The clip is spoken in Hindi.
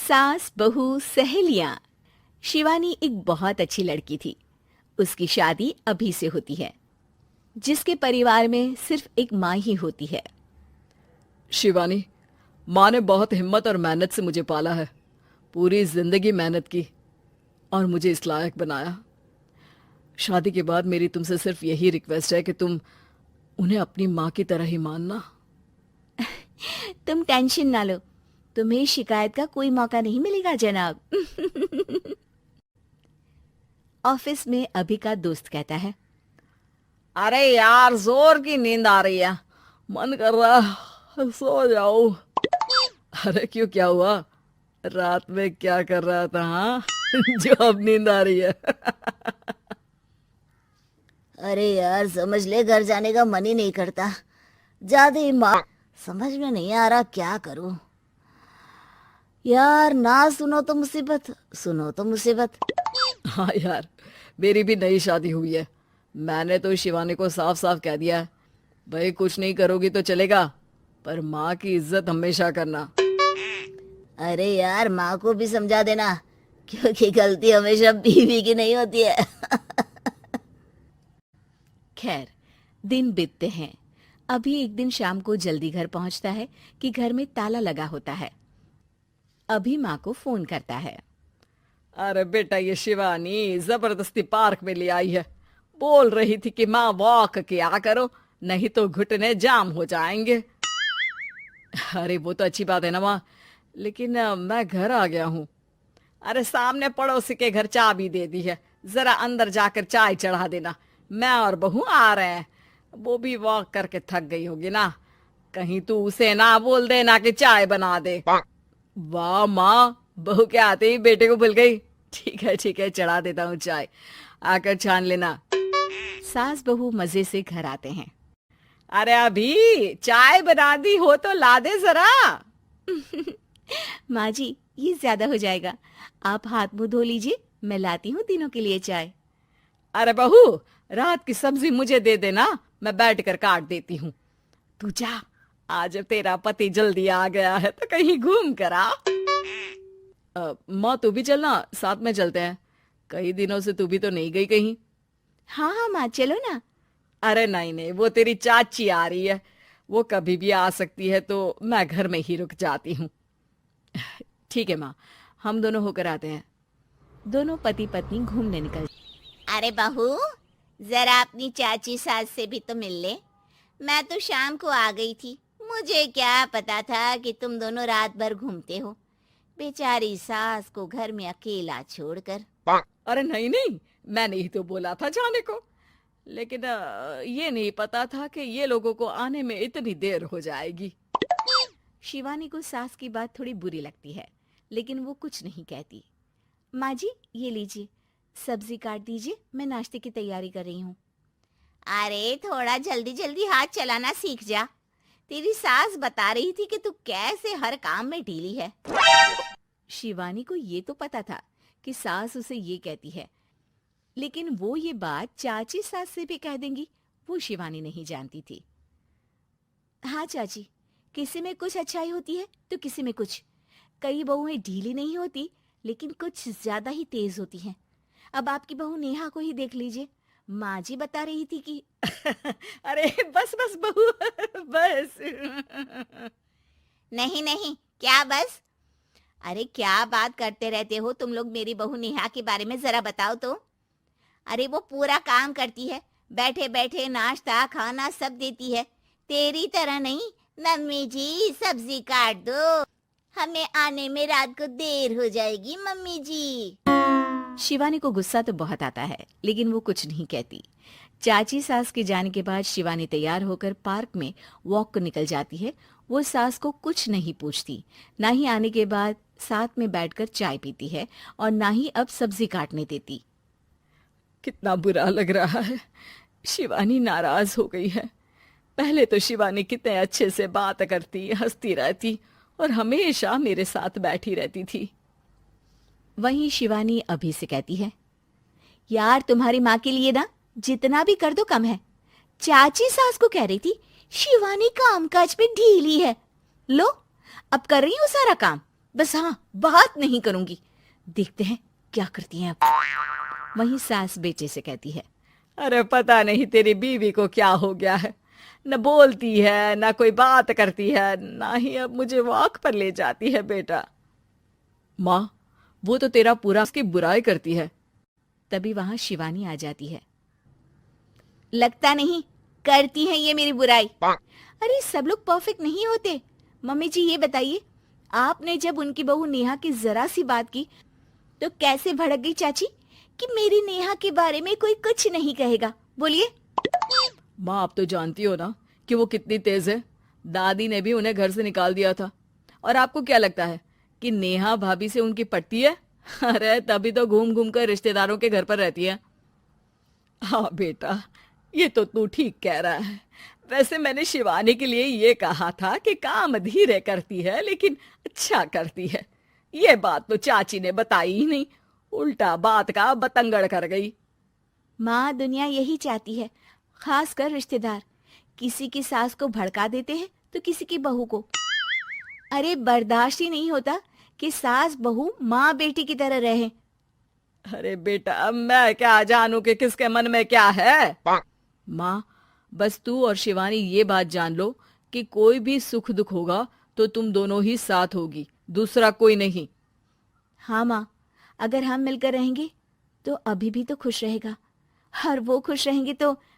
सास बहू सहेलियां। शिवानी एक बहुत अच्छी लड़की थी। उसकी शादी अभी से होती है, जिसके परिवार में सिर्फ एक माँ ही होती है। शिवानी, माँ ने बहुत हिम्मत और मेहनत से मुझे पाला है। पूरी जिंदगी मेहनत की और मुझे इस लायक बनाया। शादी के बाद मेरी तुमसे सिर्फ यही रिक्वेस्ट है कि तुम उन्हें अपनी माँ की तरह ही मानना। तुम टेंशन ना लो, तुम्हें शिकायत का कोई मौका नहीं मिलेगा जनाब। ऑफिस में अभी का दोस्त कहता है, अरे यार, जोर की नींद आ रही है, मन कर रहा है सो जाओ। अरे क्यों, क्या हुआ? रात में क्या कर रहा था? हाँ जो अब नींद आ रही है। अरे यार, समझ ले, घर जाने का मन ही नहीं करता। ज्यादा ही माँ, समझ में नहीं आ रहा क्या करूं। यार, ना सुनो तो मुसीबत, सुनो तो मुसीबत। हाँ यार, मेरी भी नई शादी हुई है। मैंने तो शिवानी को साफ साफ कह दिया है, भाई कुछ नहीं करोगी तो चलेगा, पर माँ की इज्जत हमेशा करना। अरे यार, माँ को भी समझा देना, क्योंकि गलती हमेशा बीवी की नहीं होती है। खैर, दिन बीतते हैं। अभी एक दिन शाम को जल्दी घर पहुंचता है कि घर में ताला लगा होता है। अभी माँ को फोन करता है। अरे बेटा, ये शिवानी जबरदस्ती पार्क में ले आई है। बोल रही थी कि माँ वॉक किया करो, नहीं तो घुटने जाम हो जाएंगे। अरे वो तो अच्छी बात है ना माँ, लेकिन मैं घर आ गया हूँ। अरे सामने पड़ोसी के घर चाबी दे दी है, जरा अंदर जाकर चाय चढ़ा देना। मैं और बहू आ रहे हैं, वो भी वॉक करके थक गई होगी ना। कहीं तू उसे ना बोल देना कि चाय बना दे। वाह माँ, बहू के आते ही बेटे को भूल गई। ठीक है ठीक है, चढ़ा देता हूँ चाय, आकर छान लेना। सास बहू मजे से घर आते हैं। अरे अभी चाय बना दी हो तो ला दे जरा। माँ जी, ये ज्यादा हो जाएगा, आप हाथ मुंह धो लीजिए, मैं लाती हूँ तीनों के लिए चाय। अरे बहू, रात की सब्जी मुझे दे देना, मैं बैठ कर काट देती हूँ। तू जा, आज तेरा पति जल्दी आ गया है तो कहीं घूम कर आ। माँ तू भी चलना, साथ में चलते हैं। कई दिनों से तू भी तो नहीं गई कहीं। हाँ हाँ माँ, चलो ना। अरे नहीं नहीं, वो तेरी चाची आ रही है, वो कभी भी आ सकती है, तो मैं घर में ही रुक जाती हूँ। ठीक है माँ, हम दोनों होकर आते हैं। दोनों पति पत्नी घूमने निकल। अरे बहू, जरा अपनी चाची सास से भी तो मिल ले। मैं तो शाम को आ गई थी, मुझे क्या पता था कि तुम दोनों रात भर घूमते हो, बेचारी सास को घर में अकेला छोड़कर। अरे नहीं नहीं, मैंने ही तो बोला था जाने को, लेकिन ये नहीं पता था कि ये लोगों को आने में इतनी देर हो जाएगी। शिवानी को सास की बात थोड़ी बुरी लगती है, लेकिन वो कुछ नहीं कहती। माँ जी, ये लीजिए, सब्जी काट दीजिए, मैं नाश्ते की तैयारी कर रही हूँ। अरे थोड़ा जल्दी जल्दी हाथ चलाना सीख जा। तेरी सास बता रही थी कि तू कैसे हर काम में ढीली है। शिवानी को ये तो पता था कि सास उसे ये कहती है, लेकिन वो ये बात चाची सास से भी कह देंगी, वो शिवानी नहीं जानती थी। हाँ चाची, किसी में कुछ अच्छाई होती है तो किसी में कुछ। कई बहुएं ढीली नहीं होती, लेकिन कुछ ज्यादा ही तेज होती हैं। अब आपकी बहू नेहा को ही देख लीजिए, माँ जी बता रही थी कि अरे बस बस बहू, बस। नहीं नहीं, क्या बस? अरे क्या बात करते रहते हो तुम लोग मेरी बहू नेहा के बारे में, जरा बताओ तो। अरे वो पूरा काम करती है, बैठे बैठे नाश्ता खाना सब देती है। तेरी तरह नहीं, मम्मी जी सब्जी काट दो, हमें आने में रात को देर हो जाएगी मम्मी जी। शिवानी को गुस्सा तो बहुत आता है, लेकिन वो कुछ नहीं कहती। चाची सास के जाने के बाद शिवानी तैयार होकर पार्क में वॉक को निकल जाती है। वो सास को कुछ नहीं पूछती, ना ही आने के बाद साथ में बैठकर चाय पीती है, और ना ही अब सब्जी काटने देती। कितना बुरा लग रहा है, शिवानी नाराज हो गई है। पहले तो शिवानी कितने अच्छे से बात करती, हंसती रहती और हमेशा मेरे साथ बैठी रहती थी। वहीं शिवानी अभी से कहती है, यार तुम्हारी माँ के लिए ना जितना भी कर दो कम है। चाची सास को कह रही थी शिवानी कामकाज में ढीली है, लो अब कर रही हूँ सारा काम, बस हाँ, बात नहीं करूंगी। देखते हैं क्या करती हैं अब। वहीं सास बेटे से कहती है, अरे पता नहीं तेरी बीवी को क्या हो गया है, न बोलती है न कोई बात करती है, ना ही अब मुझे वॉक पर ले जाती है बेटा। माँ, वो तो तेरा पूरा उसकी बुराई करती है। तभी वहां शिवानी आ जाती है। लगता नहीं करती है ये मेरी बुराई। अरे सब लोग परफेक्ट नहीं होते। मम्मी जी ये बताइए, आपने जब उनकी बहू नेहा की जरा सी बात की तो कैसे भड़क गई चाची कि मेरी नेहा के बारे में कोई कुछ नहीं कहेगा? बोलिए। माँ, आप तो जानती हो ना कि वो कितनी तेज है। दादी ने भी उन्हें घर से निकाल दिया था। और आपको क्या लगता है कि नेहा भाभी से उनकी पटती है? अरे तभी तो घूम घूम कर रिश्तेदारों के घर पर रहती है। हाँ बेटा, ये तो तू ठीक कह रहा है। वैसे मैंने शिवानी के लिए ये कहा था कि काम धीरे करती है लेकिन अच्छा करती है। ये बात तो चाची ने बताई ही नहीं, उल्टा बात का बतंगड़ कर गई। माँ, दुनिया यही चाहती है, खासकर रिश्तेदार। किसी की सास को भड़का देते हैं तो किसी की बहू को। अरे बर्दाश्त ही नहीं होता कि सास बहू माँ बेटी की तरह रहे। अरे बेटा, मैं क्या जानूं कि किसके मन में क्या है। माँ, बस तू और शिवानी ये बात जान लो कि कोई भी सुख दुख होगा तो तुम दोनों ही साथ होगी, दूसरा कोई नहीं। हाँ माँ, अगर हम मिलकर रहेंगे तो अभी भी तो खुश रहेगा, और वो खुश रहेंगे तो